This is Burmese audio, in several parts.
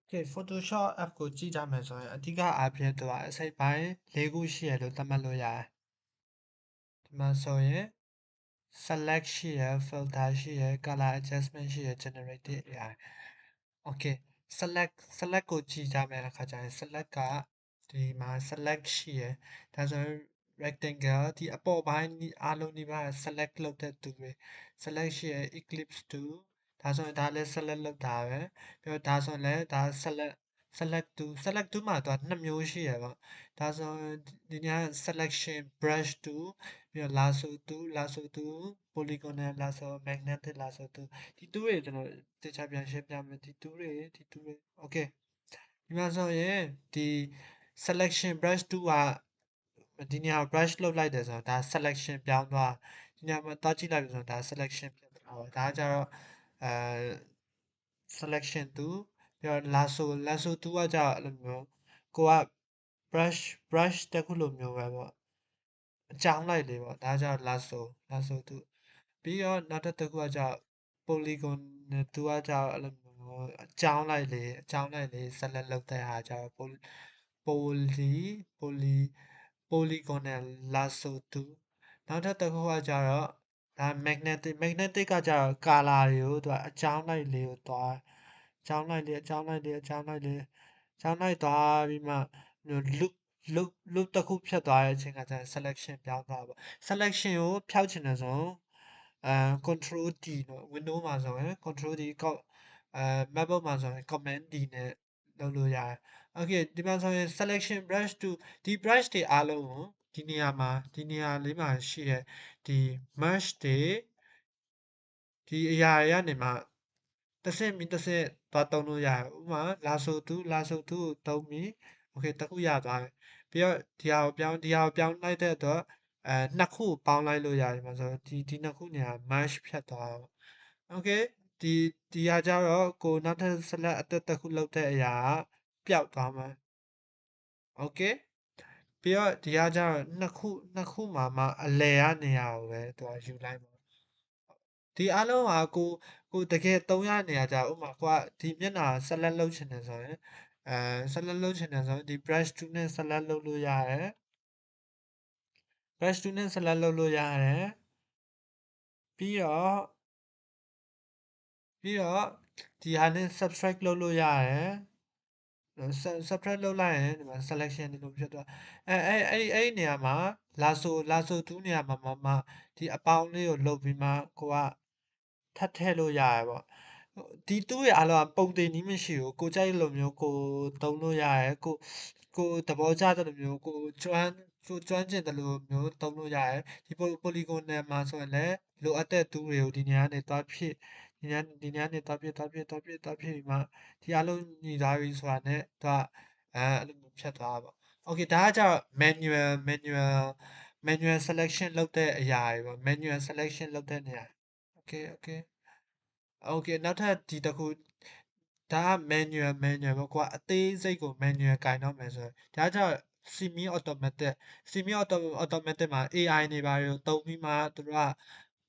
Okay Photoshop app ကိုကြည့်ကြမယ်ဆိုရင်အဓိကအားဖြင့်သူကအစိပ်ပိုင်း၄ခုရှိရလို့သတ်မှတ်လို့ရတယ်ဒီမှာဆိုရင် select ရှိရ filter ရှိရ color adjustment ရှိရ generative AI Okay select ကိုကြည့်ကြမယ်အခါကျရင် select ကဒီမှာ select ရှိရဒါဆိုရင် rectangle ဒီအပေါ်ပိုင်းအားလုံးဒီမှာ select လုပ်တဲ့သူတွေ select ရှိရ eclipse to ဒါဆိုရင်ဒါလည်း select လုပ်တာပဲပြီးတော့ဒါဆိုရင်လည်းဒါ select to မှာတော့နှစ်မျိုးရှိရပေါ့ဒါဆိုရင်ဒီည selection brush to ပြီးတော့ lasso to polygonal lasso magnetic lasso to ဒီတူတွေကျွန်တော်တခြားပြန်ရှင်းပြမယ်ဒီတူတွေ okay ဒီမှာဆိုရင်ဒီ selection brush to ကဒီနေရာ brush လုပ်လိုက်တယ်ဆိုတော့ဒါ selection ပြောင်းသွားဒီနေရာမှာတွားကြည့်လိုက်ပြီဆိုတော့ဒါ selection ဖြစ်သွားပါဒါကြတော့အဲ selection 2ပြီးတော့ lasso 2ကကြတော့အဲ့လိုမျိုးကိုက brush တစ်ခုလိုမျိုးပဲပေါ့အကြောင်းလိုက်လေးပေါ့ဒါကြတော့ lasso 2ပြီးတော့နောက်တစ်ခုကကြတော့ polygon 2ကကြတော့အဲ့လိုမျိုးအကြောင်းလိုက်လေး select လုပ်တဲ့ဟာကြတော့ polygonal lasso 2နောက်တစ်ခုကကြတော့ဒါ magnetic ကကြတော့ color တွေကိုသူကအကြောင်းလိုက်လေးကိုသွားအကြောင်းလိုက်သွားပြီးမှ loop တစ်ခုဖြတ်သွားတဲ့အချိန်ကကျရင် selection ပြောင်းသွားပါ selection ကိုဖျောက်ချင်တယ်ဆိုcontrol D နော် window မှာဆိုရင် control D macbook မှာဆိုရင် command D နဲ့လုပ်လို့ရတယ် okay ဒီမှာဆိုရင် selection brush to ဒီ brush တွေအားလုံးကိုဒီနေရာလေးမှာရှိတဲ့ဒီ merge တွေဒီအရာတွေကနေမှတစ်ဆင့်ပြီးတစ်ဆင့်သွားသုံးလို့ရတယ်ဥပမာ lasso 2ကိုသုံးပြီး okay တစ်ခုရသွားတယ်ပြီးတော့ဒီဟာကိုပြောင်းလိုက်တဲ့အတွက်နှစ်ခုကိုပေါင်းလိုက်လို့ရတယ်မှာဆိုဒီနှစ်ခုနေရာ merge ဖြတ်သွားတာပေါ့ okay ဒီဟာကြတော့ကိုနောက်ထပ် select အသစ်တစ်ခုလုပ်တဲ့အရာကပျောက်သွားမှာ okay ပြီးတော့ဒီဟာကြတော့နှစ်ခုမှာမှအလယ်ကနေရာကိုပဲသူကယူလိုက်မှာဒီအားလုံးကကိုတကယ်သုံးရနေရကြဥပမာကိုကဒီမျက်နှာ select လုပ်ချင်တယ်ဆိုရင်select လုပ်ချင်တယ်ဆိုရင်ဒီ brush tool နဲ့ select လုပ်လို့ရတယ် brush tool နဲ့ select လုပ်လို့ရတယ်ပြီးတော့ဒီဟာနဲ့ subtract လုပ်လို့ရတယ် subtract လုပ်လိုက်ရင်ဒီမှာ selection ဒီလိုဖြစ်သွားအဲ့နေရာမှာ lasso 2နေရာမှာမှဒီအပေါင်းလေးကိုလုပ်ပြီးမှကိုကထပ်ထည့်လို့ရတယ်ပေါ့ဒီတူးရအားလုံးကပုံတင်နည်းမရှိဘူးကိုကြိုက်လိုမျိုးကိုသုံးလို့ရတယ်ကိုသဘောကျတဲ့လိုမျိုးကိုကျွမ်းကျင်တယ်လို့မျိုးသုံးလို့ရတယ်ဒီ polygon နယ်မှာဆိုရင်လည်းလိုအပ်တဲ့တူးတွေကိုဒီနေရာကနေသွားဖြည့်ဒီနေရာကနေသွားဖြည့်ပြီးမှဒီအားလုံးညီသွားပြီဆိုတာနဲ့သူကအဲ့လိုမျိုးဖြတ်သွားတာပေါ့ okay ဒါကကြတော့ manual selection လုပ်တဲ့အရာတွေပေါ့ manual selection လုပ်တဲ့နေရာ okay နောက်ထပ်ဒီတစ်ခုဒါက manual ပေါ့ကွာအသေးစိတ်ကို manual ကင်တော့မယ်ဆိုရင်ဒါကြတော့ semi automatic မှာ AI တွေပါတွေကိုသုံးပြီးမှသူတို့က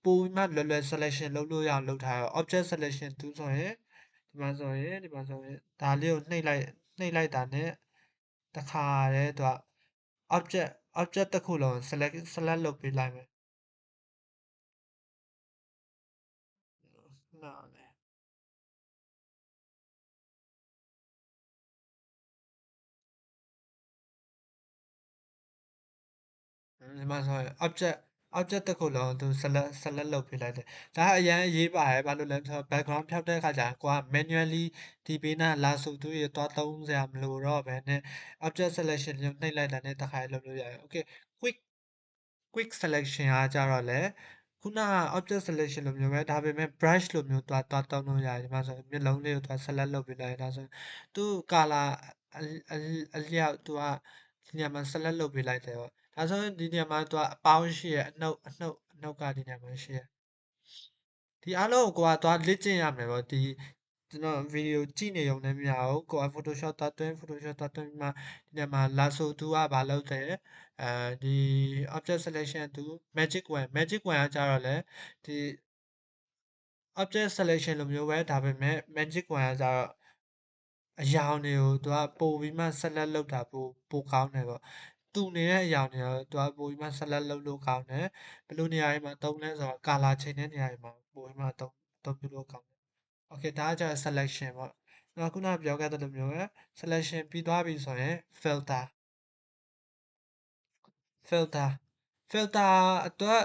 ပိုပြီးမှလွယ် selection လုပ်လို့ရအောင်လုပ်ထားတော့ object selection 2ဆိုရင်ဒီမှာဆိုရင်ဒါလေးကိုနှိပ်လိုက်တာနဲ့တခါတည်းသူက object တစ်ခုလုံး select လုပ်ပေးလိုက်မယ်နားလေဒီမှာဆိုရင် object တစ်ခုလုံးသူ select လုပ်ပေးလိုက်တယ်ဒါကအရင်အရေးပါတယ်ဘာလို့လဲဆိုတော့ background ဖြောက်တဲ့အခါကျရင်ကိုက manually ဒီဘေးနား lasso 2တွေသွားသုံးစရာမလိုတော့ဘဲနဲ့ object selection လို့နှိပ်လိုက်တာနဲ့တခါလုပ်လို့ရတယ် okay quick selection ကကြတော့လေခုနက object selection လိုမျိုးပဲဒါပေမဲ့ brush လိုမျိုးသွားသုံးလို့ရတယ်ဒီမှာဆိုမျက်လုံးလေးကိုသွား select လုပ်ပေးလိုက်ဒါဆိုသူ့ color အလျောက်သူကဒီနေရာမှာ select လုပ်ပေးလိုက်တယ်ပေါ့ဒါဆိုရင်ဒီနေရာမှာသူကအပေါင်းရှိရအနှုတ်ကဒီနေရာမှာရှိရဒီအားလုံးကိုကသွားလေ့ကျင့်ရမယ်ပေါ့ဒီကျွန်တော်ဗီဒီယိုကြည့်နေရုံနဲ့မရဘူးကိုက Photoshop သွားသွင်းပြီးမှဒီနေရာမှာ lasso 2ကဘာလုပ်တယ်ဒီ object selection 2 magic wand ကကြတော့လေဒီ object selection လိုမျိုးပဲဒါပေမဲ့ magic wand ကကြတော့ အယောင်တွေကိုသူကပို့ပြီးမှဆက်လက်လုပ်တာပိုကောင်းတယ်ပေါ့တူနေတဲ့အယောင်တွေကိုသူကပို့ပြီးမှဆက်လက်လုပ်လို့ကောင်းတယ်ဘယ်လိုနေရာတွေမှာသုံးလဲဆိုတော့ကာလာချိန်တဲ့နေရာတွေမှာပို့ပြီးမှသုံးပြလို့ကောင်းတယ် Okay ဒါကကျ selection ပေါ့နောက်ခုနပြောခဲ့တဲ့လိုမျိုးပဲ selection ပြီးသွားပြီဆိုရင် filter filter အတွက်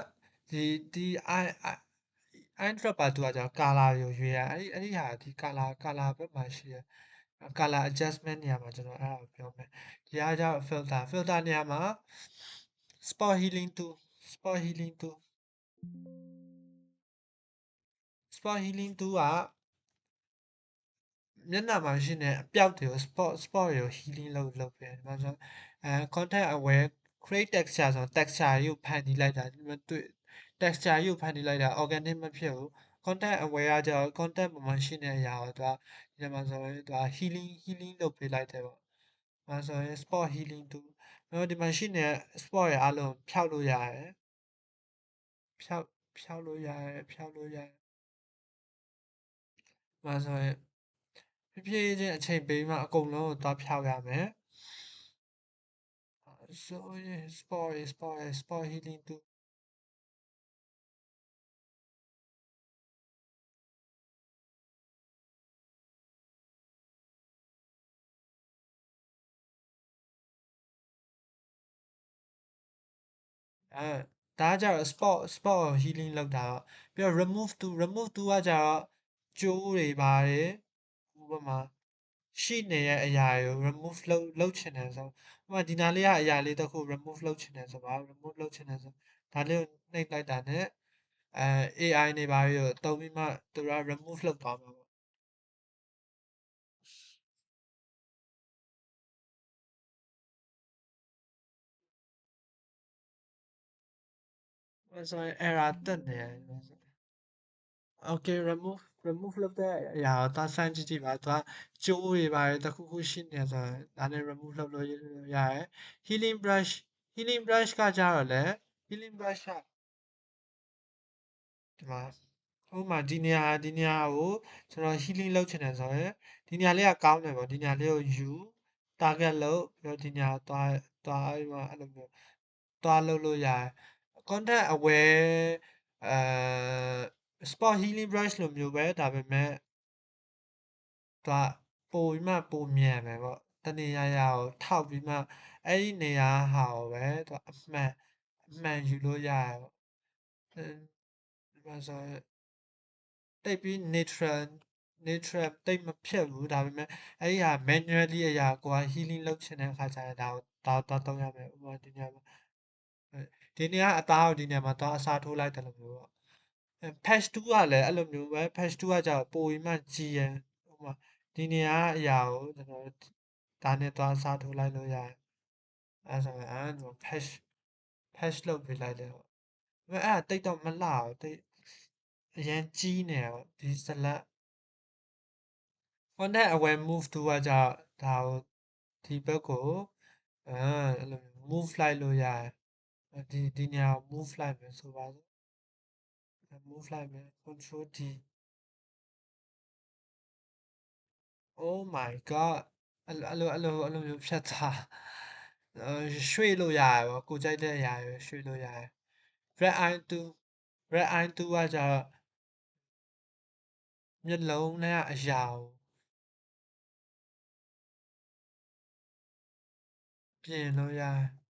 ဒီ eyedrop ပါသူကကြောင့် color ကိုရွေးရအဲ့ဒီဟာဒီ color ဘက်မှာရှိရ color adjustment နေရာမှာကျွန်တော်အဲ့ဒါကိုပြောမယ်ဒီကကြောင့် filter နေရာမှာ spot healing tool spot healing tool ကမျက်နှာမှာရှိနေအပြောက်တွေကို spot တွေကို healing လုပ်ပေးတယ်။ဒါဆိုcontact aware create texture ဆိုတော့ texture ကြီးကိုဖန်တီးလိုက်တာဒီမှာတွေ့ texture ကြီးကိုဖန်တီးလိုက်တာ organic မဖြစ်ဘူး contact aware ကကျတော့ contact ပေါ်မှာရှိနေတဲ့အရာကိုသူကဒီမှာဆိုရင်သူက healing လုပ်ပေးလိုက်တယ်ပေါ့။ဒါဆိုရင် spot healing တူနောက်ဒီမှာရှိနေတဲ့ spot တွေအားလုံးဖြောက်လို့ရတယ်။ဖြောက်လို့ရတယ်။ဒါဆိုရင်ဖြည်းဖြည်းချင်းအချိန်ပေးမှအကုန်လုံးကိုသွားဖြောက်ရမယ်ဆိုရင် spot healing တူဒါကကြတော့ spot ကို healing လုပ်တာတော့ပြီးတော့ remove to ကကြတော့ကျိုးတွေပါတယ်ဥပမာရှိနေတဲ့အရာတွေကို remove လုပ်ချင်တယ်ဆိုဥပမာဒီနားလေးကအရာလေးတစ်ခု remove လုပ်ချင်တယ်ဆိုပါ remove လုပ်ချင်တယ်ဆိုဒါလေးကိုနှိပ်လိုက်တာနဲ့AI နေပါပြီးတော့တုံးပြီးမှသူက remove လုပ်သွားမှာပေါ့ဆိုရင် error တက်နေတယ် Okay remove လုပ်တဲ့အရာကိုသွားစမ်းကြည့်ပါသူကကျိုးတွေပါတယ်တစ်ခုခုရှိနေဆိုရင်ဒါနဲ့ remove လုပ်လို့ရတယ် healing brush ကကြတော့လေ healing brush ကဒီမှာဥပမာဒီနေရာကိုကျွန်တော် healing လုပ်ချင်တယ်ဆိုရင်ဒီနေရာလေးကကောင်းတယ်ပေါ့ဒီနေရာလေးကိုယူ target လုပ်ပြီးတော့ဒီနေရာသွားပြီးမှအဲ့လိုမျိုးသွားလုပ်လို့ရတယ် contact aware အဲ spot healing brush လိုမျိုးပဲဒါပေမဲ့သူကပိုပြီးမှပိုမြန်မယ်ပေါ့တနေရာရာကိုထောက်ပြီးမှအဲ့ဒီနေရာဟာကိုပဲသူကအမှန်ယူလို့ရတယ်ပေါ့ဒီမှာဆိုရင်တိတ်ပြီး neutral တိတ်မဖြစ်ဘူးဒါပေမဲ့အဲ့ဒီဟာ manually အရာကိုက healing လုပ်ချင်တဲ့အခါကျရင်ဒါသုံးရမယ်ဥပမာဒီနေရာမှာဒီနေရာအသားကိုဒီနေရာမှာသွားအစားထိုးလိုက်တယ်လို့မျိုးပေါ့ patch 2ကလည်းအဲ့လိုမျိုးပဲ patch 2ကကြာပိုပြီးမှကြီးရယ်ဥပမာဒီနေရာအရာကိုကျွန်တော်ဒါနဲ့သွားအစားထိုးလိုက်လို့ရတယ်အဲ့ဆိုရင်အဲ့လို patch လုပ်ပေးလိုက်တယ်ပေါ့အဲ့ဒါတိတ်တော့မလှဘူးတိတ်အရင်ကြီးနေတယ်ပေါ့ဒီ select contact aware move to ကကြာဒါကိုဒီဘက်ကိုအဲ့လို move လိုက်လို့ရတယ်ဒီနေရာကို move လိုက်မယ်ဆိုပါစို့ move လိုက်မယ် control D Oh my god အဲ့လိုမျိုးဖြတ်သွားရွှေ့လို့ရတယ်ပေါ့ကိုကြိုက်တဲ့အရာတွေရွှေ့လို့ရတယ် red eye 2 red eye 2ကကြတော့မျက်လုံးနဲ့အရာကိုပြင်လို့ရတယ်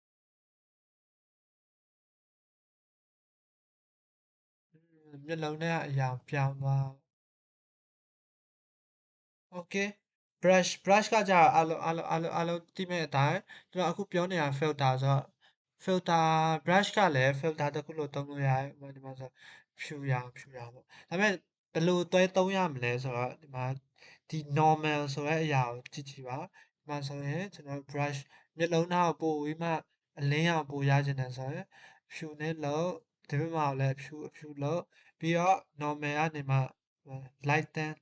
မျက်လုံးနဲ့အရာပြောင်းသွား Okay brush ကကြာအားလုံးသိမဲ့အတိုင်းကျွန်တော်အခုပြောနေတာ filter ဆိုတော့ filter brush ကလည်း filter တစ်ခုလို့သုံးလို့ရတယ်ဥပမာဒီမှာဆိုဖြူရပေါ့ဒါပေမဲ့ဘယ်လိုသုံးရမလဲဆိုတော့ဒီမှာဒီ normal ဆိုတဲ့အရာကိုကြည့်ပါဒီမှာဆိုရင်ကျွန်တော် brush မျက်လုံးသားကိုပို့ပြီးမှအလင်းရောင်ပိုရချင်တယ်ဆိုရင်ဖြူနဲ့လုပ်ဒီဘက်မှာလည်းဖြူလုပ်ပြီးတော့ normal ကနေမှ light တန်း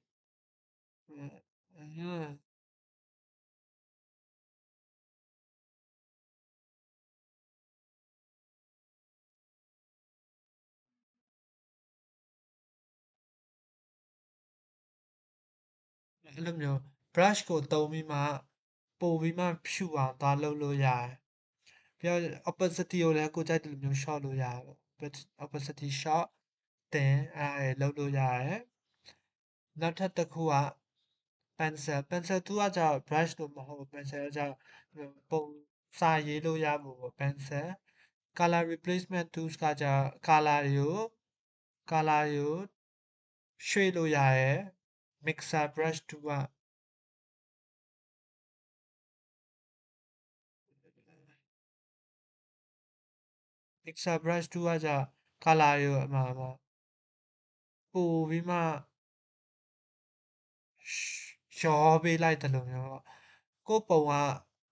အဲ့လိုမျိုး brush ကိုသုံးပြီးမှပို့ပြီးမှဖြူအောင်သွားလုပ်လို့ရတယ်ပြီးတော့ opacity ကိုလည်းကိုကြိုက်တယ်လို့မျိုး short လို့ရတယ်ပေါ့ opacity short တင်အဲ့ဒါတွေလုပ်လို့ရတယ်နောက်ထပ်တစ်ခုက pencil 2ကကျတော့ brush လို့မဟုတ်ဘူး pencil ကကျတော့ပုံစာရေးလို့ရမှာပေါ့ pencil color replacement tools ကကျတော့ color တွေကိုရွှေ့လို့ရတယ် mixer brush 2ကmixer brush 2ကကျတော့ color တွေကိုအမှပို့ပြီးမှရောပေးလိုက်တယ်လို့မျိုးပေါ့ကို့ပုံက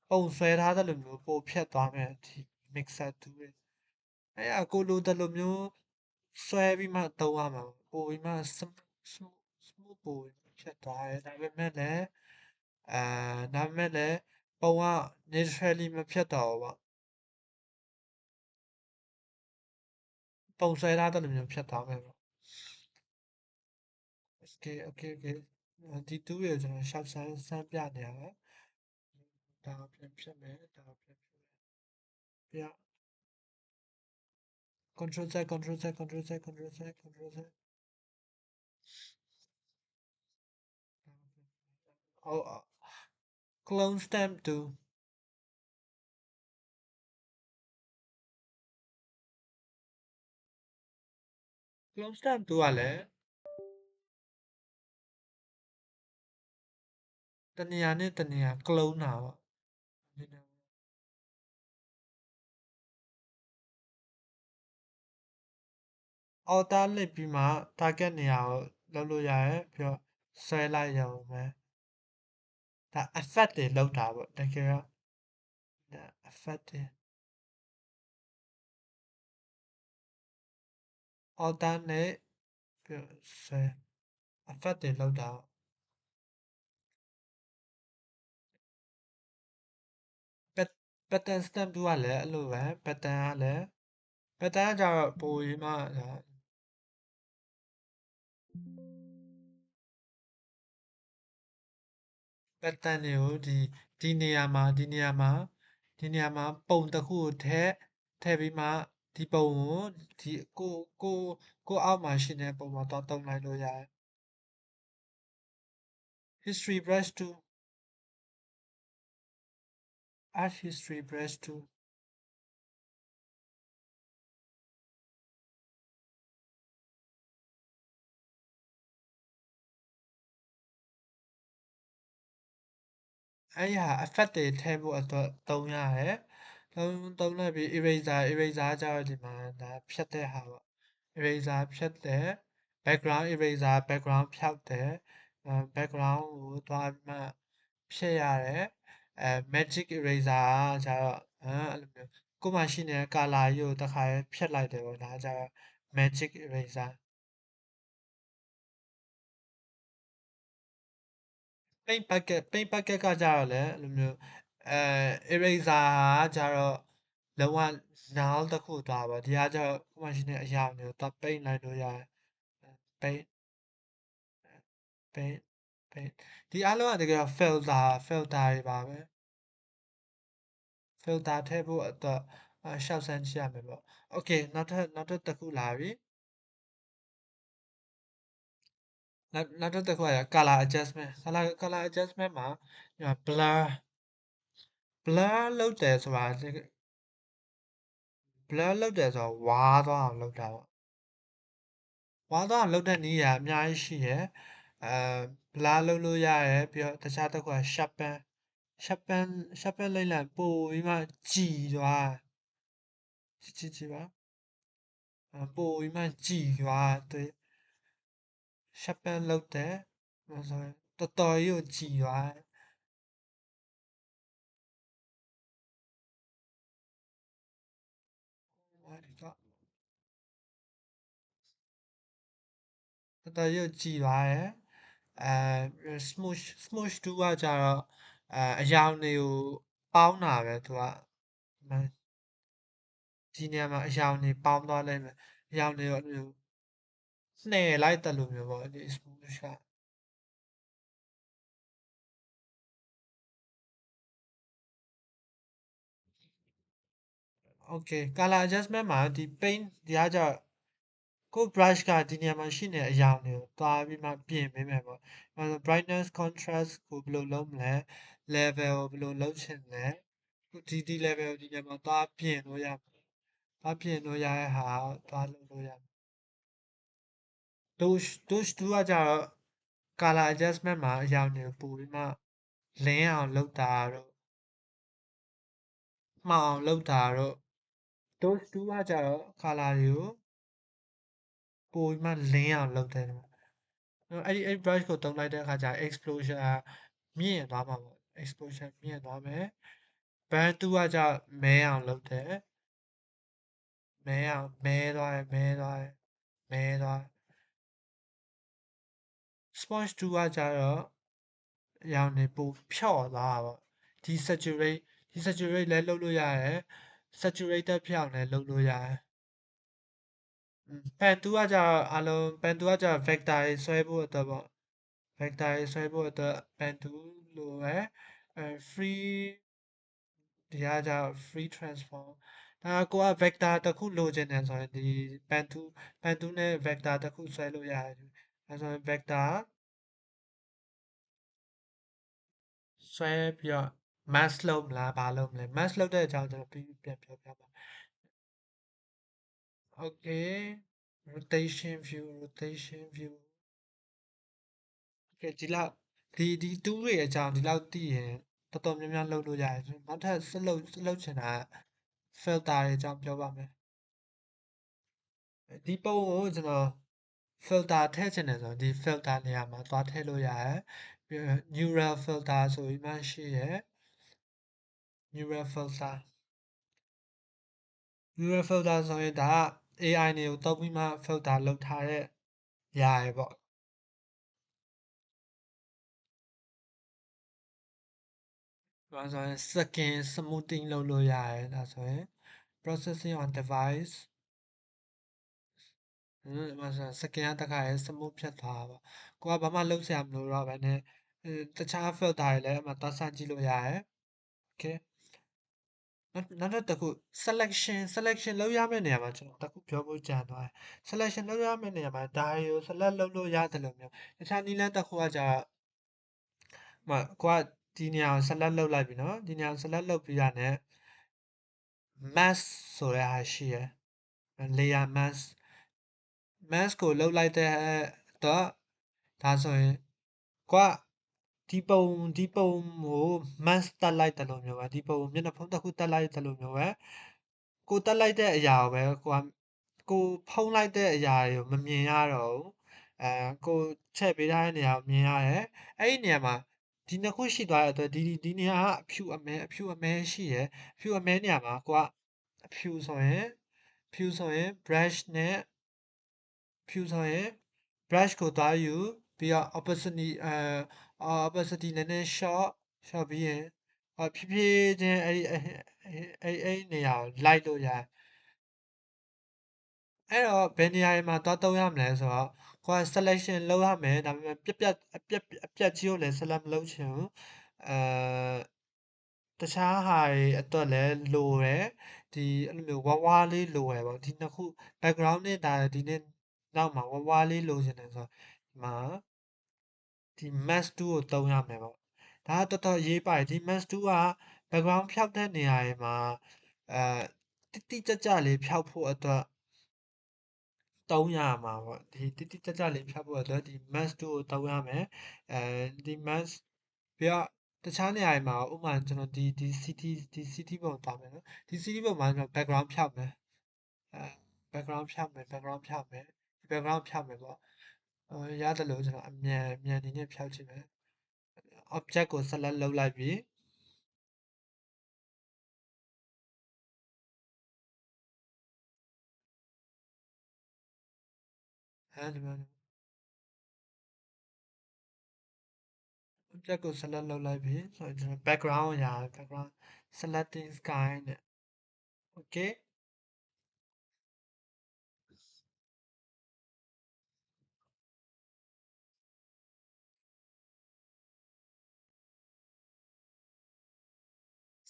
ပုံဆွဲထားတယ်လို့မျိုးပို့ဖြတ်သွားမယ်ဒီ mixer 2တွေအဲ့ဒါကိုလိုတယ်လို့မျိုးဆွဲပြီးမှသုံးရမှာပို့ပြီးမှ smooth ပို့ဖြတ်သွားတယ်ဒါပေမဲ့လည်းပုံက naturally မဖြတ်တော့ဘူးပေါ့ပုံဆွဲထားတယ်လို့မျိုးဖြတ်သွားမယ်ပေါ့ okay ဒီ2တွေကိုကျွန်တော်ရှောက်စမ်းပြနေရပါဒါပြန်ဖြတ်မယ်ဒါပြန်ဖြတ်မယ်ပြ control Z control Z control Z control Z control Z ဟုတ် clone stamp 2 clone stamp 2ကလည်းတနေရာနဲ့တနေရာ clone တာပေါ့အော်တားလစ်ပြီးမှ target နေရာကိုလုပ်လို့ရတယ်ပြီးတော့ဆွဲလိုက်ရုံပဲဒါ effect တွေလောက်တာပေါ့တကယ်တော့ဒါ effect တွေ alternate ပြီးတော့ဆွဲ effect တွေလောက်တာပေါ့ pattern stamp 2ကလည်းအဲ့လိုပဲ pattern ကကျတော့ပိုပြီးမှpattern တွေကိုဒီနေရာမှာပုံတစ်ခုကိုထည့်ပြီးမှဒီပုံကိုဒီကိုအောက်မှာရှိနေတဲ့ပုံမှာတော့တုံးလိုက်လို့ရတယ် history brush 2 art history brush 2အဲ့ဒီဟာ effect တွေထည့်ဖို့အတွက်သုံးရတယ်သုံးလိုက်ပြီး eraser ကကျတော့ဒီမှာဒါဖြတ်တဲ့ဟာပေါ့ eraser ဖြတ်တယ် background eraser background ဖျောက်တယ်background ကိုသွားပြီးမှဖြည့်ရတယ်magic eraser ကကျတော့အဲ့လိုမျိုးကိုယ်မှာရှိနေတဲ့ color ကြီးကိုတစ်ခါတည်းဖြတ်လိုက်တယ်ပေါ့ဒါကကျတော့ magic eraser paint bucket ကကျတော့လည်းအဲ့လိုမျိုးeraser ကကျတော့လုံးဝ null တစ်ခုသွားပါဒီကကျတော့ကိုယ်မှာရှိနေတဲ့အရာမျိုးသွား paint လိုက်လို့ရတယ် paint paint paint ဒီအားလုံးကတကယ်တော့ filter တွေပါပဲ filter ထည့်ဖို့အတွက်ရှောက်စမ်းကြည့်ရမယ်ပေါ့ okay နောက်ထပ်တစ်ခုလာပြီနောက်ထပ်တစ်ခုက color adjustment color adjustment မှာ blur လုပ်တယ်ဆိုတာ blur လုပ်တယ်ဆိုတော့ဝါးသွားအောင်လုပ်တာပေါ့ဝါးသွားအောင်လုပ်တဲ့နည်းကအများကြီးရှိရယ်အဲ blur လုပ်လို့ရတယ်ပြီးတော့တခြားတစ်ခုက sharpen လိုက်လိုက်ပိုပြီးမှကြည်သွားကြည့်ပါပိုပြီးမှကြည်သွားတွေ့ sharpen လုပ်တယ်ဆိုရင်တော်တော်ကြီးကိုကြည်သွားတော်တော်ကြီးကိုကြည်သွားတယ်smoosh 2ကကြတော့အရောင်တွေကိုပေါင်းတာပဲသူကဒီနေရာမှာအရောင်တွေပေါင်းသွားလိုက်မယ်အရောင်တွေရောနှဲလိုက်တယ်လို့မျိုးပေါ့ဒီ smoosh က okay color adjustment မှာဒီ paint ဒီကကြကို brush ကဒီနေရာမှာရှိနေတဲ့အရာတွေကိုသွားပြီးမှပြင်ပေးမယ်ပေါ့။ brightness contrast ကိုဘယ်လိုလုပ်မလဲ level ကိုဘယ်လိုလုပ်ချင်လဲဒီ level ကိုဒီနေရာမှာသွားပြင်လို့ရမယ်။သွားပြင်လို့ရတဲ့ဟာသွားလုပ်လို့ရမယ်။ Touch 2ကကြတော့ color adjustment မှာအရာတွေကိုပိုပြီးမှလင်းအောင်လုပ်တာတို့မှောင်အောင်လုပ်တာတို့ Touch 2ကကြတော့ color တွေကိုပိုပြီးမှလင်းအောင်လုပ်တယ်အဲ့ brush ကိုသုံးလိုက်တဲ့အခါကျ explosion မြင့်သွားမှာပေါ့ explosion မြင့်သွားမယ် band 2ကကြမဲအောင်လုပ်တယ်မဲအောင်မဲသွားတယ်မဲသွားတယ်မဲသွား sponge 2ကကြတော့အရောင်တွေပိုဖြော့သွားတာပေါ့ဒီ saturate လည်းလုပ်လို့ရတယ် saturated ဖြစ်အောင်လည်းလုပ်လို့ရတယ်pen 2ကကြတော့အားလုံး pen 2ကကြတော့ vector တွေဆွဲဖို့အတွက်ပေါ့ vector တွေဆွဲဖို့အတွက် pen 2လိုပဲfree ဒီကကြတော့ free transform ကိုက vector တစ်ခုလိုချင်တယ်ဆိုရင်ဒီ pen 2နဲ့ vector တစ်ခုဆွဲလို့ရတယ်အဲဆိုရင် vector ဆွဲပြီးတော့ mask လုပ်မလားဘာလုပ်မလဲ mask လုပ်တဲ့အကြောင်းကျွန်တော်ပြီးပြန်ပြောပြပါ okay rotation view okay ဒီ tool တွေအကြောင်းဒီလောက်သိရင်တော်တော်များများလုပ်လို့ရတယ်နောက်ထပ်ဆက်လုပ်ချင်တာ filter တွေအကြောင်းပြောပါမယ်ဒီပုံကိုကျွန်တော် filter ထည့်ချင်တယ်ဆိုတော့ဒီ filter နေရာမှာသွားထည့်လို့ရတယ်ပြီးတော့ neural filter ဆိုပြီးမှရှိရယ် neural filter ဆိုရင်ဒါက AI တွေကိုသုံးပြီးမှ filter လုပ်ထားတဲ့ຢာရယ်ပေါ့ဒါဆိုရင် skin smoothing လုပ်လို့ရတယ်ဒါဆိုရင် processing on device skin ကတခါရယ် smooth ဖြစ်သွားတာပေါ့ကိုကဘာမှလုပ်စရာမလိုတော့ဘဲနဲ့တခြား filter တွေလည်းအမှသွားစမ်းကြည့်လို့ရတယ် okay နောက်တစ်ခု selection လုပ်ရမယ့်နေရာမှာကျွန်တော်တစ်ခုပြောဖို့ကြံသွားတယ် selection လုပ်ရမယ့်နေရာမှာဒါတွေကို select လုပ်လို့ရတယ်လို့မျိုးတခြားနည်းလမ်းတစ်ခုကကြာကိုကဒီနေရာကို select လုပ်လိုက်ပြီနော်ဒီနေရာကို select လုပ်ပြီးတာနဲ့ mask ဆိုတဲ့ဟာရှိရယ် layer mask ကိုလုပ်လိုက်တဲ့တော့ဒါဆိုရင်ကိုကဒီပုံကို mask တက်လိုက်တယ်လို့မျိုးပဲဒီပုံကိုမျက်နှာဖုံးတစ်ခုတက်လိုက်တယ်လို့မျိုးပဲကိုတက်လိုက်တဲ့အရာကိုပဲကိုဖုံးလိုက်တဲ့အရာတွေကိုမမြင်ရတော့ဘူးကိုချဲ့ပေးထားတဲ့နေရာကိုမြင်ရတယ်အဲ့ဒီနေရာမှာဒီနှစ်ခုရှိသွားတဲ့အတွက်ဒီနေရာကအဖြူအမဲရှိရယ်အဖြူအမဲနေရာမှာကိုကအဖြူဆိုရင် brush နဲ့ဖြူဆိုရင် brush ကိုသွားယူပြီးတော့ opacity နည်းနည်း short ပြီးရင်ဖြည်းဖြည်းချင်းအဲ့နေရာကိုလိုက်လို့ရတယ်အဲ့တော့ဘယ်နေရာတွေမှာသွားသုံးရမလဲဆိုတော့ကိုက selection လုပ်ရမယ်ဒါပေမဲ့အပြတ်ကြီးကိုလည်း select မလုပ်ချင်ဘူးတခြားဟာတွေအတွက်လည်းလိုတယ်ဒီအဲ့လိုမျိုးဝါးဝါးလေးလိုတယ်ပေါ့ဒီနှစ်ခု background နဲ့ဒါဒီနေ့နောက်မှာဝါးဝါးလေးလိုချင်တယ်ဆိုတော့ဒီမှာဒီ mask 2ကိုသုံးရမယ်ပေါ့ဒါကတော်တော်ရေးပါတယ်ဒီ mask 2က background ဖျောက်တဲ့နေရာတွေမှာတိတိကျကျလေးဖျောက်ဖို့အတွက်သုံးရမှာပေါ့ဒီတိတိကျကျလေးဖျောက်ဖို့အတွက်ဒီ mask 2ကိုသုံးရမယ်ဒီ mask ပြီးတော့တခြားနေရာတွေမှာဥပမာကျွန်တော်ဒီ city ပုံသွားမယ်နော်ဒီ city ပုံမှာကျွန်တော် background ဖျောက်မယ်background ဖျောက်မယ်ဒီ background ဖျောက်မယ်ပေါ့ရတယ်လို့ကျွန်တော်အမြန်နည်းနဲ့ဖျောက်ကြည့်မယ် object ကို select လုပ်လိုက်ပြီဒီမှာ object ကို select လုပ်လိုက်ပြီဆိုတော့ကျွန်တော် background ကိုရတယ် background selecting sky နဲ့ okay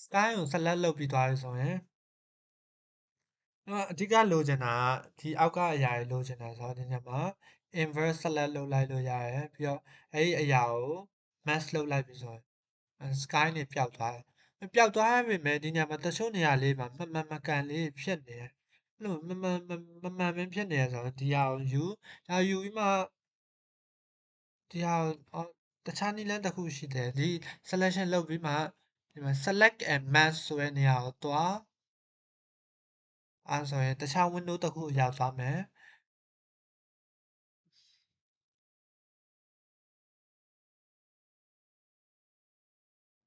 sky ကို select လုပ်ပြီးသွားပြီဆိုရင် အဓိကလိုချင်တာကဒီအောက်ကအရာတွေလိုချင်တာဆိုတော့ဒီညမှာ inverse select လုပ်လိုက်လို့ရတယ်ပြီးတော့အဲ့ဒီအရာကို mask လုပ်လိုက်ပြီဆိုရင်sky နေပျောက်သွားတယ်ပျောက်သွားရပေမဲ့ဒီညမှာတချို့နေရာလေးမှာမကန်လေးဖြစ်နေတယ်အဲ့လိုမမှန်ဖြစ်နေရဆိုတော့ဒီဟာကိုယူပြီးမှဒီဟာကိုတခြားနည်းလမ်းတစ်ခုရှိတယ်ဒီ selection လုပ်ပြီးမှဒီမှာ select and mask ဆိုတဲ့နေရာကိုသွားအဲ့ဆိုရင်တခြား window တစ်ခုရောက်သွားမယ်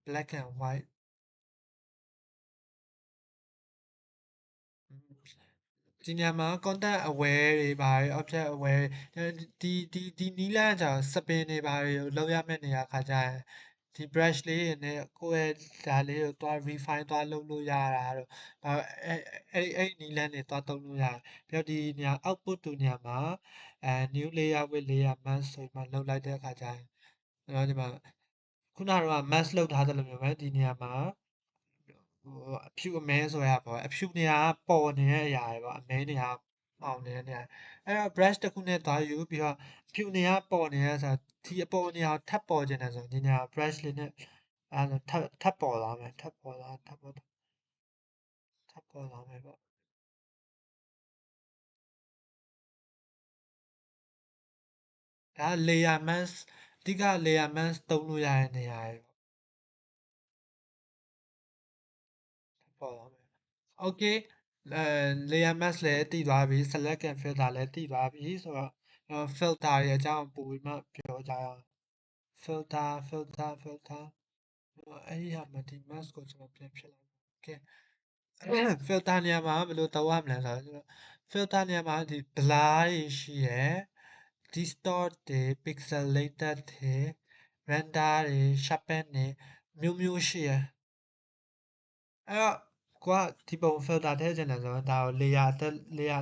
black and white ဒီနေရာမှာ content aware တွေပါတယ် object aware ဒီနီးလန်းကျတော့ spin တွေပါတယ်လောက်ရမယ့်နေရာခါကျရင်ဒီ brush လေးတွေနဲ့ကိုယ့်ရဲ့ဒါလေးကိုသွား refine သွားလုပ်လို့ရတာတော့အဲ့နီးလန်းတွေသွားသုံးလို့ရတယ်ပြီးတော့ဒီနေရာ output တူနေရာမှာnew layer with layer mask ဆိုပြီးမှလုပ်လိုက်တဲ့အခါကျရင်ဒီမှာခုနကတော့ mask လုပ်ထားသလိုမျိုးပဲဒီနေရာမှာအဖြူအမဲဆိုရပါအဖြူနေရာကပေါ်နေတဲ့အရာတွေပေါ့အမဲနေရာမှောင်နေတဲ့နေရာအဲ့တော့ brush တစ်ခုနဲ့သွားယူပြီးတော့အဖြူနေရာပေါ်နေတဲ့ဆိုဒီအပေါ်နေရာထပ်ပေါ်ခြင်းတယ်ဆိုဒီနေရာ brush လေးနဲ့အဲ့ဒါထပ်ပေါ်လာမယ်ထပ်ပေါ်လာမယ်ပေါ့ဒါ layer mask အဓိက layer mask သုံးလို့ရတဲ့နေရာတွေပေါ့ပေါ်လာမယ် okay layer mask လည်းတည်သွားပြီ select and filter လည်းတည်သွားပြီဆိုတော့filter တွေအကြောင်းပိုပြီးမှပြောကြရအောင် filter အဲ့ဒီဟာမှာဒီ mask ကိုကျွန်တော်ပြန်ဖြတ်လိုက် okay filter နေရာမှာဘယ်လိုသုံးရမလဲဆိုတော့ filter နေရာမှာဒီ blur တွေရှိရယ် distort တွေ pixelated တွေ render တွေ sharpen တွေမျိုးရှိရယ်အဲ့တော့ကိုကဒီပုံ filter ထည့်ချင်တယ်ဆိုတော့ဒါကို layer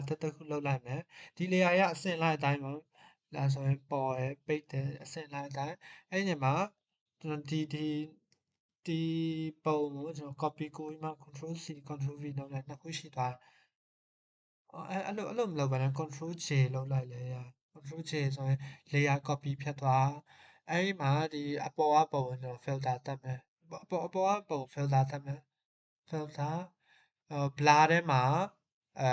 တစ်ခုလုပ်လိုက်မယ်ဒီ layer ရအဆင့်လိုက်အတိုင်းပေါ့ဒါဆိုရင်ပေါ်ရယ်ပိတ်တယ်အဆင့်လိုက်အတိုင်းအဲ့ဒီမှာကျွန်တော်ဒီပုံကိုကျွန်တော် copy ကိုပြီးမှ control C control V လုပ်လိုက်နှစ်ခုရှိသွားတယ်အဲ့လိုမလုပ်ဘဲနဲ့ control J လုပ်လိုက်လဲရ control J ဆိုရင် layer copy ဖြတ်သွားအဲ့ဒီမှာဒီအပေါ်ကပုံကိုကျွန်တော် filter တက်မယ်အပေါ်ကပုံ filter တက်မယ် filter blur ထဲမှာအဲ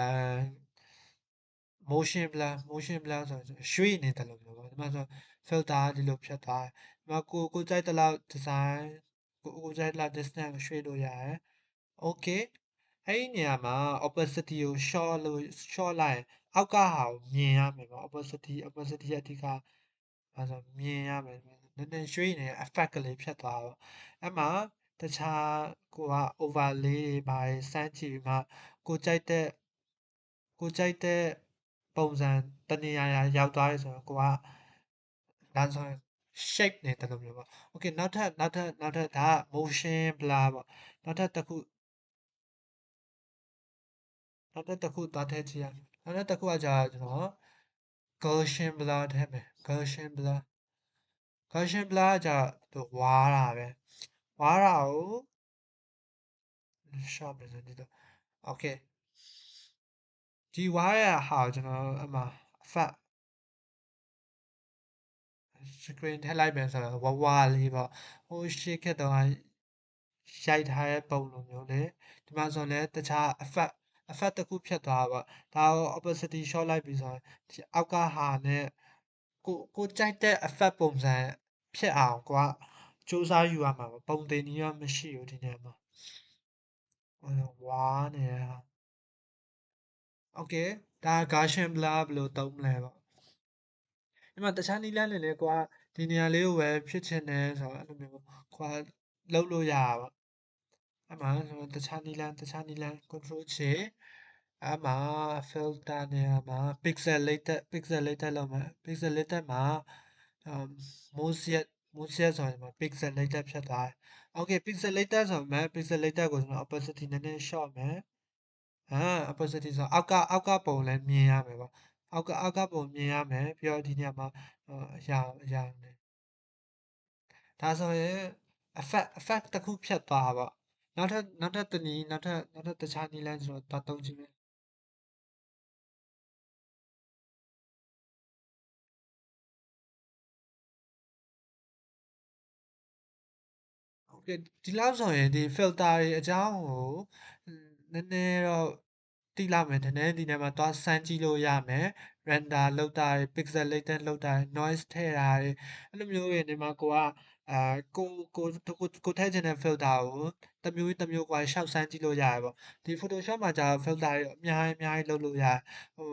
motion blur ဆိုရင်ရွှေ့နေတယ်လို့ပြောပါဒီမှာဆို filter ဒီလိုဖြတ်သွားတယ်ဒီမှာကိုကြိုက်တဲ့လောက် design ကိုကြိုက်တဲ့လောက် distance ကိုရွှေ့လို့ရတယ် okay အဲ့ဒီနေရာမှာ opacity ကို short လိုက်အောက်ကဟာကိုမြင်ရမယ်ပေါ့ opacity အဓိကအဲဆိုမြင်ရမယ်နည်းနည်းရွှေ့နေတဲ့ effect ကလေးဖြတ်သွားတော့အဲ့မှာတခြားကိုက overlay တွေပါတယ်စမ်းကြည့်ပြီးမှကိုကြိုက်တဲ့ပုံစံတနေရာရာရောက်သွားပြီဆိုတော့ကိုကဒါဆိုရင် shape နေတယ်လို့မျိုးပေါ့ okay နောက်ထပ်ဒါက motion blur ပေါ့နောက်ထပ်တစ်ခုသွားထည့်ကြည့်ရအောင်နောက်ထပ်တစ်ခုကကြာကျွန်တော် Gaussian blur ထည့်မယ် Gaussian blur ကကြာသူဝါတာပဲဝါတာကိုရှော့မယ်ဆိုဒီတော့ okay ဒီဝါရဟာကိုကျွန်တော်အမှ fat screen ထည့်လိုက်မယ်ဆိုတော့ဝါလေးပေါ့ဟိုရှေ့ခက်တော့ရိုက်ထားတဲ့ပုံလိုမျိုးလေဒီမှာဆိုလည်းတခြား effect တစ်ခုဖြတ်သွားပါဒါကို opacity short လိုက်ပြီးဆိုရင်ဒီအောက်ကဟာနဲ့ကိုကြိုက်တဲ့ effect ပုံစံဖြစ်အောင်ကိုကစူးစမ်းယူရမှာပေါ့ပုံတင်နည်းတော့မရှိဘူးဒီနေရာမှာဝါနေတာ okay ဒါ Gaussian blur ဘယ်လိုသုံးမလဲပေါ့ဒီမှာတခြားနည်းလမ်းတွေလည်းကိုကဒီနေရာလေးကိုပဲဖြစ်ချင်တယ်ဆိုတော့အဲ့လိုမျိုးကိုကလုပ်လို့ရတာပေါ့အဲ့မှာတခြားနည်းလမ်းcontrol J အဲ့မှာ filter နေရာမှာ pixelated လုပ်မယ် pixelated မှာ mosaic ဆိုရင် pixelated ဖြစ်သွားတယ် okay pixelated ဆိုပေမဲ့ pixelated ကိုကျွန်တော် opacity နည်းနည်း short မယ်opacity ဆိုအောက်ကပုံလည်းမြင်ရမယ်ပေါ့အောက်ကပုံမြင်ရမယ်ပြီးတော့ဒီနေရာမှာအရာနဲ့ဒါဆိုရင် effect တစ်ခုဖြတ်သွားတာပေါ့နောက်ထပ်တခြားနည်းလမ်းကျွန်တော်သွားသုံးကြည့်မယ် Okay ဒီလောက်ဆိုရင်ဒီ filter တွေအကြောင်းကိုနည်းနည်းတော့သိလာမယ်ထင်တယ်ဒီထဲမှာသွားစမ်းကြည့်လို့ရမယ် render လုပ်တာတွေ pixelated လုပ်တာတွေ noise ထည့်တာတွေအဲ့လိုမျိုးတွေဒီမှာကိုကကိုထည့်ချင်တဲ့ filter ကိုတစ်မျိုးကွာရှောက်စမ်းကြည့်လို့ရတယ်ပေါ့ဒီ Photoshop မှာကြာ filter တွေအများကြီးလုပ်လို့ရတယ်ဟို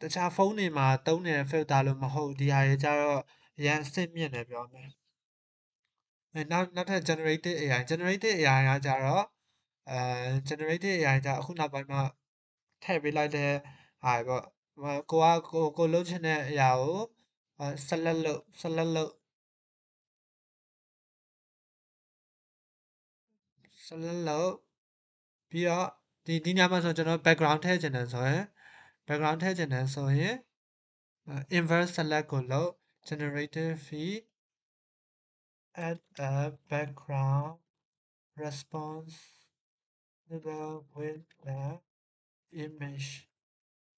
တခြားဖုန်းတွေမှာသုံးနေတဲ့ filter လို့မဟုတ်ဒီဟာတွေကြတော့အရင်အဆင့်မြင့်တယ်ပြောမယ်နောက်ထပ် generated AI ကကြတော့အဲ generated AI ကြအခုနောက်ပိုင်းမှာထည့်ပေးလိုက်တဲ့ဟာပေါ့ကိုလုပ်ချင်တဲ့အရာကိုselect လုပ် ပြီးတော့ဒီညမှာဆိုကျွန်တော် background ထည့်ချင်တယ်ဆိုရင် inverse select ကိုလုပ် generative feed add a background response with the image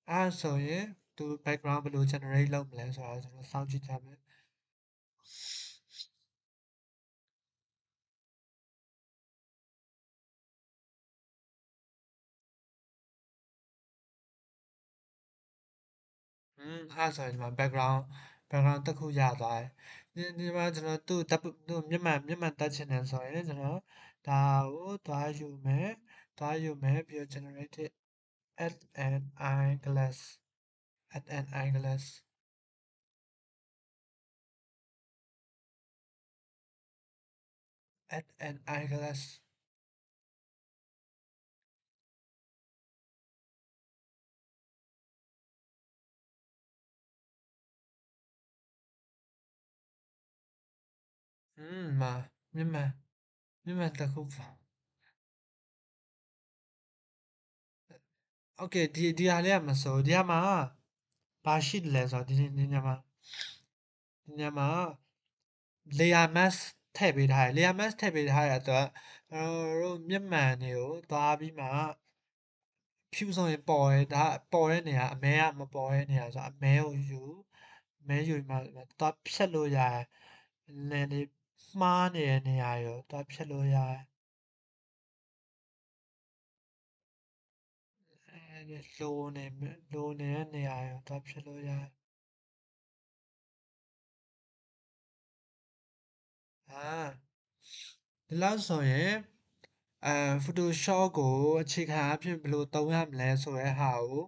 အဲ့ဆိုရင်သူ background ဘယ်လို generate လုပ်မလဲဆိုတာကျွန်တော်စောင့်ကြည့်ကြမယ်အဲ့ဆိုရင်ဒီမှာ background တစ်ခုရသွားတယ်ဒီမှာကျွန်တော်သူ့မျက်မှန်တက်ချင်တယ်ဆိုရင်ကျွန်တော်ဒါကိုသွားယူမယ်ပြီးတော့ generated add an eyeglass add an eyeglass add an eyeglass မှာမျက်မှန်တစ်ခုပါ Okay ဒီဟာလေးကမစိုးဒီဟာမှာဘာရှိတယ်လဲဆိုတော့ဒီညမှာ layer mask ထည့်ပေးထားတယ် layer mask ထည့်ပေးထားတဲ့အတွက်ကျွန်တော်တို့မျက်မှန်တွေကိုသွားပြီးမှဖြူဆိုရင်ပေါ်တယ်ဒါပေါ်တဲ့နေရာအမဲကမပေါ်တဲ့နေရာဆိုအမဲကိုယူပြီးမှသွားဖြတ်လို့ရတယ်နည်းနည်းမှားနေတဲ့နေရာကိုသွားဖြတ်လို့ရတယ်လိုနေတဲ့နေရာကိုသွားဖြတ်လို့ရတယ်ဒီလောက်ဆိုရင်Photoshop ကိုအခြေခံအားဖြင့်ဘယ်လိုသုံးရမလဲဆိုတဲ့ဟာကို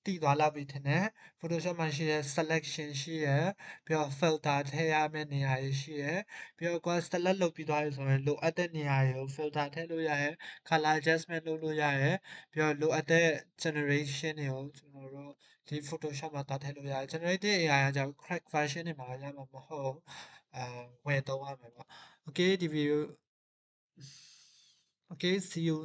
သိသွားလောက်ပြီထင်တယ် Photoshop မှာရှိတဲ့ selection ရှိရယ်ပြီးတော့ filter ထည့်ရမယ့်နေရာတွေရှိရယ်ပြီးတော့ကိုယ် select လုပ်ပြီးသွားပြီဆိုရင်လိုအပ်တဲ့နေရာတွေကို filter ထည့်လို့ရတယ် color adjustment လုပ်လို့ရတယ်ပြီးတော့လိုအပ်တဲ့ generation တွေကိုကျွန်တော်တို့ဒီ Photoshop မှာသွားထည့်လို့ရတယ် generated AI ကကြောင့် crack version တွေမှာရမှာမဟုတ်ဝယ်သုံးရမယ်ပေါ့ okay ဒီ video okay see you